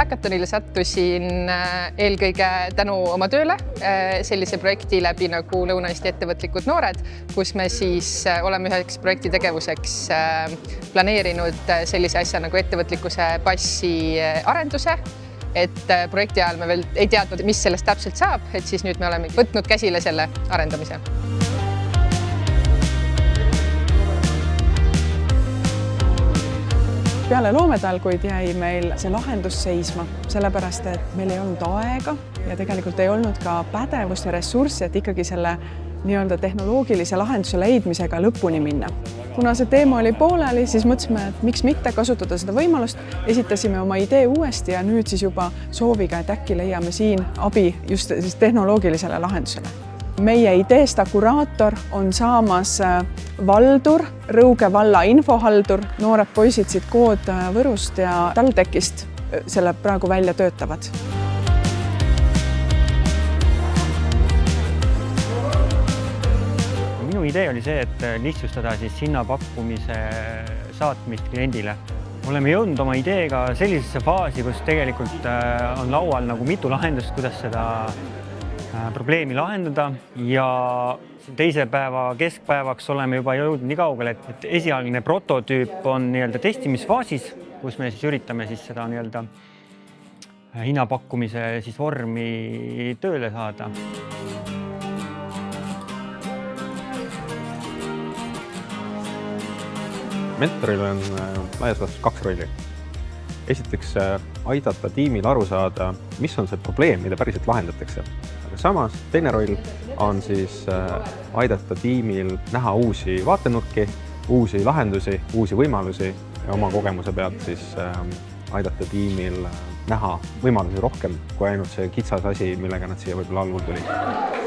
Hackathonile sattusin eelkõige tänu oma tööle sellise projekti läbi nagu Lõuna-Eesti ettevõtlikud noored, kus me siis oleme üheks projekti tegevuseks planeerinud sellise asja nagu ettevõtlikkuse passi arenduse. Et projekti ajal me veel ei teadnud, mis sellest täpselt saab, et siis nüüd me oleme võtnud käsile selle arendamise. Peale loometalguid jäi meil see lahendus seisma, sellepärast, et meil ei olnud aega ja tegelikult ei olnud ka pädevust ja ressurssi, et ikkagi selle nii-öelda tehnoloogilise lahenduse leidmisega lõpuni minna. Kuna see teema oli pooleli, siis mõtlesime, et miks mitte kasutada seda võimalust. Esitasime oma idee uuesti ja nüüd siis juba sooviga, et äkki leiame siin abi just tehnoloogilisele lahendusele. Meie ideest akuraator on saamas Valdur, Rõuge valla infohaldur. Noored poisid siit Kood Võrust ja TalTechist selle praegu välja töötavad. Minu idee oli see, et lihtsustada siis hinnapakkumise saatmist kliendile. Oleme jõudnud oma ideega sellisesse faasi, kus tegelikult on laual nagu mitu lahendust, kuidas seda probleemi lahendada ja teise päeva keskpäevaks oleme juba jõudnud nii kaugele, et esialgne prototüüp on nii-öelda testimisfaasis, kus me siis üritame siis seda nii-öelda hinnapakkumise siis vormi tööle saada. Mentoril on laias laastus 2 rolli. Esiteks aidata tiimil aru saada, mis on see probleem, mida päriselt lahendatakse. Aga samas teine roll on siis aidata tiimil näha uusi vaatenurki, uusi lahendusi, uusi võimalusi ja oma kogemuse pealt siis aidata tiimil näha võimalusi rohkem kui ainult see kitsas asi, millega nad siia võib-olla algul tulid.